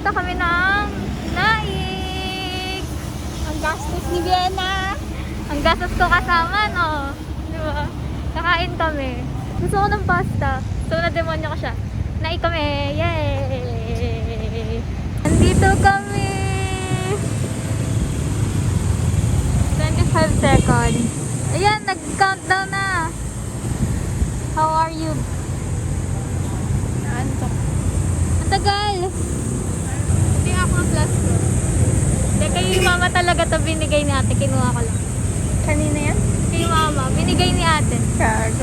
Pupunta kami ng Naik. Ang gastos ni Vienna. Ang gastos ko kasama, no? Di ba? Kakain kami. Gusto ko ng pasta. So, na-demonyo ko siya. Naik kami. Yay! Nandito kami! 25 seconds. Ayan, nag-countdown na. How are you? Naantok. Ang tagal! Hindi ako ang plus ko. Hindi, kay mama talaga to binigay ni ate. Kinuha ko lang. Kanina yan? Kay mama. Binigay ni ate. Kago.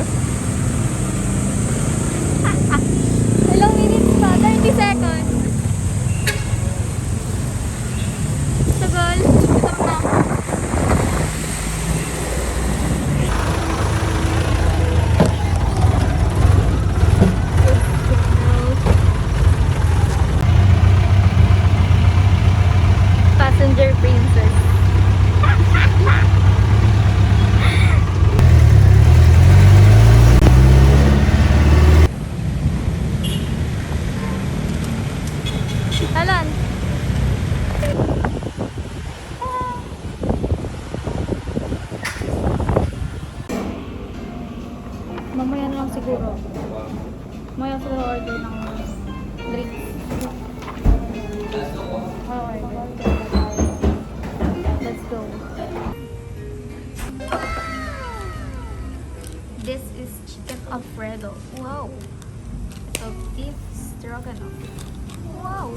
Ilang minutes pa? 30 seconds. Tagal. Stop na. Passenger princess. Alan. Mamaya na lang siguro. Mamaya siguro order ng drinks. Okay. Let's go. This is chicken Alfredo. Wow. So beef stroganoff. Wow.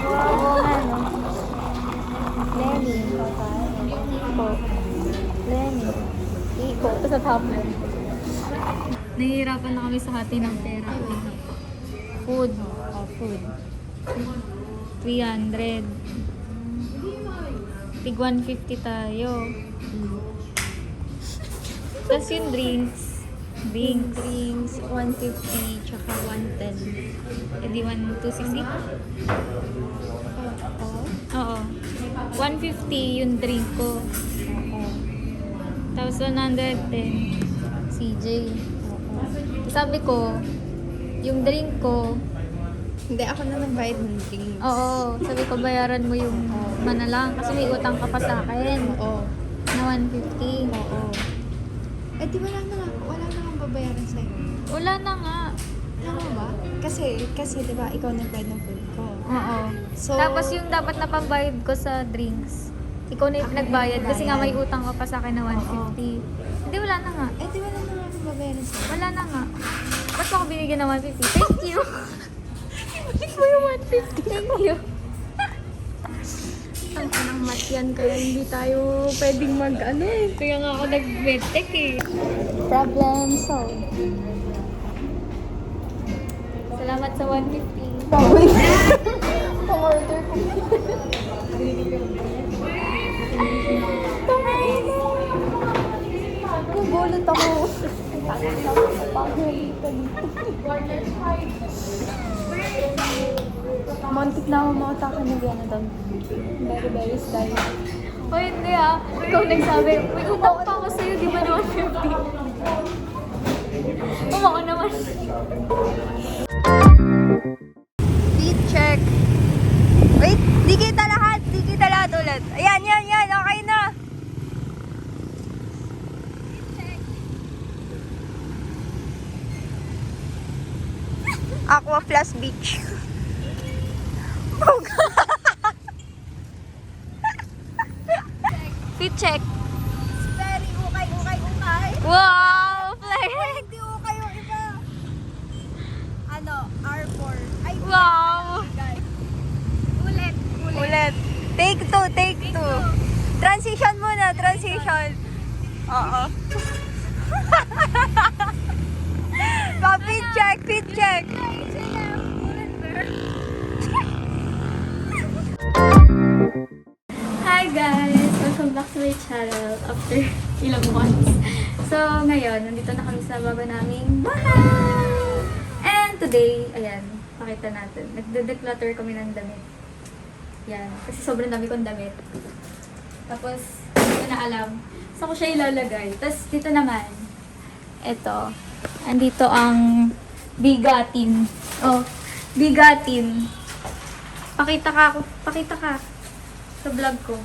Wow, ano? Lenny. Iko. Lenny. Iko. Ito sa top. Nahihirapan na kami sa hati ng pera. Food. Oh, food. 300. Tig 150 tayo. Tapos yung drinks. Drinks, 150, tsaka 110. Eh di 260? Oo. 150 yung drink ko. Tapos 110 CJ. Sabi ko, yung drink ko, Hindi, ako na nagbayad ng drinks. oo, sabi ko bayaran mo yung manalang kasi may utang ka pa sa akin Oo. na 150. Oo. Eh, di wala na akong babayaran sa'yo. Wala na nga. Tama ba? Kasi di ba, ikaw nagbayad ng food ko. Oo. So, Tapos yung dapat na pambayad ko sa drinks, ikaw na yung Ako na nagbayad kasi nga may nagbayad. utang ka pa sa akin na 150. Hindi, wala na nga. eh, di wala na akong babayaran sa'yo. Wala na nga. Ba't mo ako binigyan ng 150? Thank you. Balik mo yung 150. Thank you. Ang anang mat yan, kaya hindi tayo pwedeng Kaya nga ako nag-medtech eh. Problem solved. Salamat sa 150. Pang-order ko. Nagulat ako. Montik na ako makataka na gano'n doon. Very, very style. O hindi ah. Ikaw nagsabi, may utang pa ako sa'yo, di ba na 150? Kumako naman. Speed check. Wait, di kita lahat. Di kita lahat ulit. Ayan, yan. Okay na. Aqua Plus Beach. Fit check. Very ukay. Wow! Flex! Hindi ukay yung iba. R4. Ay, Wow! guys. Ulit. Take two. Transition muna, transition. Oo. Fit check. Hi guys! Welcome welcome back to my channel after ilang months. So, ngayon, nandito na kami sa bago naming bahay! And today, ayan, pakita natin. Nagde-declutter kami ng damit. Yan, kasi sobrang dami kong damit. Tapos, hindi ko na alam saan ko siya ilalagay. Tapos, dito naman, eto, andito ang bigatin. Oh, bigatin. Pakita ka sa vlog ko.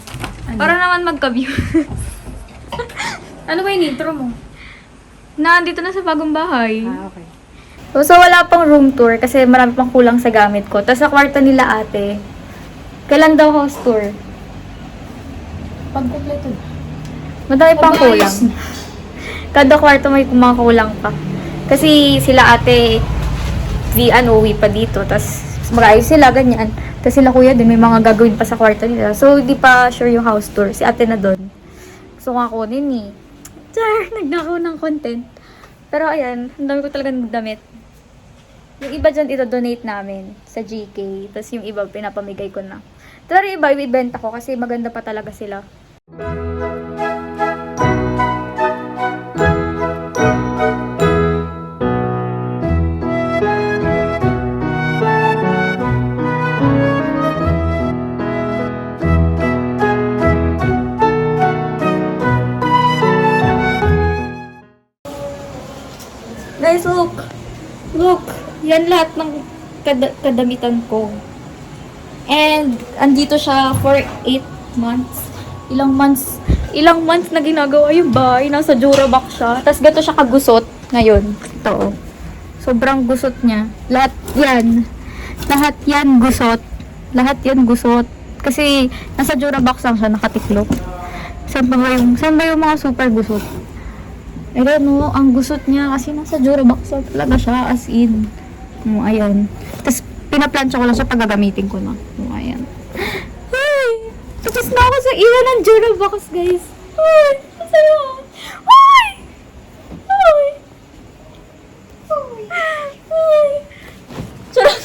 Para naman magka-view. Ano ba yung intro mo? Nandito na sa bagong bahay. Okay. So, wala pang room tour kasi marami pang kulang sa gamit ko. Tapos sa kwarto nila ate, kailan daw house tour? Pagkumpleto na. Madami pang Pag-ayos kulang. Kada kwarto may mga kulang pa. Kasi sila ate, uwi pa dito. Tapos mag-ayos sila, ganyan. Tapos sila kuya din, may mga gagawin pa sa kwarto nila. So, di pa sure yung house tour. Si ate na doon. Gusto ko ako din eh. Char, nagnakaw ng content. Pero ayan, ang dami ko talagang damit. Yung iba dyan, ito-donate namin sa GK. Tapos yung iba, pinapamigay ko na. Pero yung iba, ibibenta ko kasi maganda pa talaga sila. Guys, look! Look! Yan lahat ng kadamitan ko. And, andito siya for 8 months. Ilang months na ginagawa yung bahay. Nasa Jurabac siya. Tapos, gato siya kagusot ngayon. Ito, oh. Sobrang gusot niya. Lahat yan. Lahat yan gusot. Lahat yan gusot. Kasi, nasa Jurabac lang siya nakatiklop. Saan ba yung mga super gusot? I don't know, ang gusot niya kasi nasa Jurabac talaga siya, as in. Ayan. Tapos, pinaplansya ko lang siya pag gagamitin ko na. Ayan. Ay! Tapos na ako sa iwan ng Jurabac, guys. Ay! Masaya! Ay! Ay! Ay! Charot!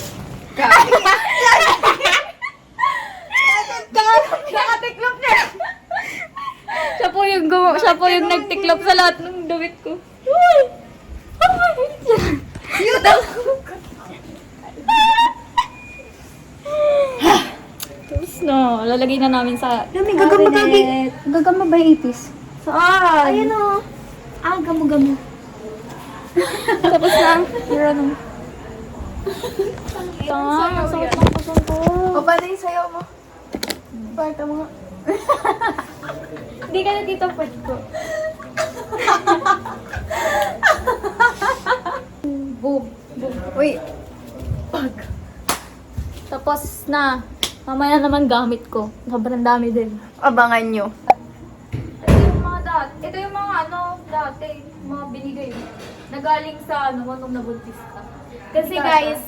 Nakatiklop niya! Siya po yung nagtiklop sa lahat ng damit ko. Uy! Tapos na, lalagay na namin sa cabinet. Gagama ba yung ipis? Saan? Ayan o. Gamo-gamo. Tapos na. Pero ano? Tama, sakit ng pasang ko. O, paano yung sayo mo? Parta mo nga. Hindi ka na dito pwede ko. Boom. Uy, Tapos na. Mamaya naman gamit ko. Sobrang dami din. abangan nyo. Ito yung mga dati. Mga binigay. Nagaling sa nung nabuntis ka. Kasi guys,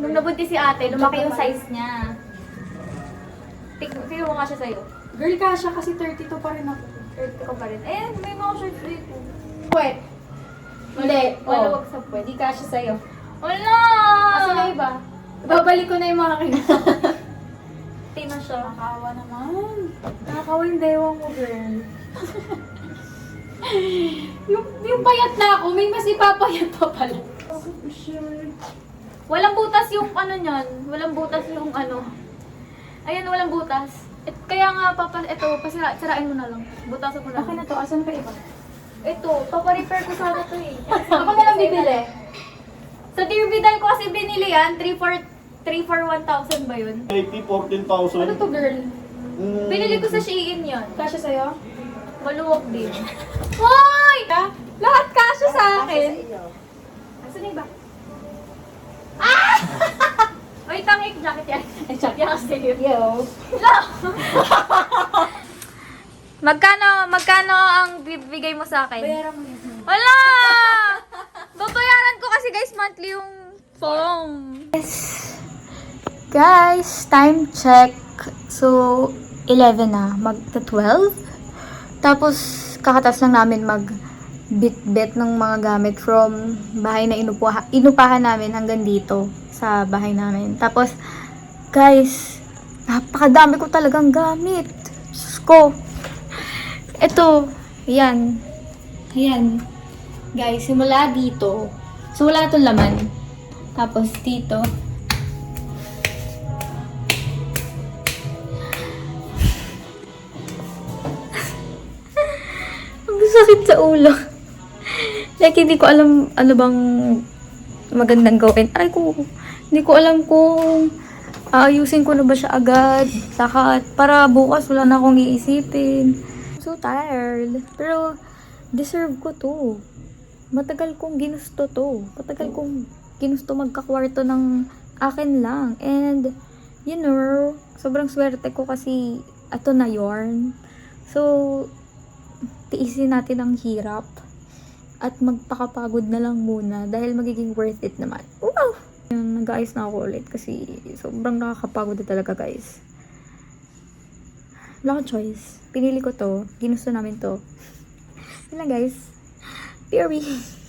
nung nabuntis si ate, lumaki yung size niya. Tingnan mo nga siya sa'yo. Girl ka siya kasi 32 pa rin ako. 30 ko pa rin. Ayan, may mga shorts dito. Pwet. Hindi. Maluwag sa puwet. Di kasya sa'yo. Wala! Kasi na iba. Babalik ko na yung mga kinito. Tina siya. Nakakawa naman. Nakakawa yung dewa mo, girl. yung payat na ako, may mas ipapayat pa pala. Walang butas yung niyan. Walang butas yung Ayan, walang butas. Kaya nga, sirain mo na lang. Butasan mo na lang. Okay na to, asan pa iba? Ito, paparepair ko sana to eh. Ako na lang bibili. Sa Dearbidan ko kasi binili yan, 3 for 1,000 ba yun? 14,000. Ano to, girl? Binili ko sa Shein yun. Kasya sa'yo? Maluwag din. Hoy! Lahat kasya sa akin. Asan na iba? Ah! Wait, tangik jacket yan. Ay, check. Yan kasi yun. Yo. Magkano ang bibigay mo sa akin? Bayaran mo yun. Wala! Babayaran ko kasi guys, monthly yung phone. Guys, time check. So, 11 na. Magta-12. Tapos, kakatas lang namin mag-bit-bit ng mga gamit from bahay na inupahan namin hanggang dito sa bahay namin. Tapos, guys, napakadami ko talagang gamit. Diyos ko. Ito, yan. Ayan. Guys, simula dito. So, wala itong laman. Tapos, dito. Ang sakit sa ulo. Like, hindi ko alam ano bang magandang gawin. Ay ko, hindi ko alam kung ayusin ko na ba siya agad. Lahat. Para bukas wala na akong iisipin. I'm so tired. Pero, deserve ko to. Matagal kong ginusto to. Matagal kong ginusto magkakwarto ng akin lang. And, you know, sobrang swerte ko kasi ato na yorn. So, tiisin natin ang hirap. At magpakapagod na lang muna dahil magiging worth it naman. Wow! Nag-ayos na ako ulit kasi sobrang nakakapagod na talaga, guys. Wala akong choice. Pinili ko to. Ginusto namin to. Yun lang, guys. Period.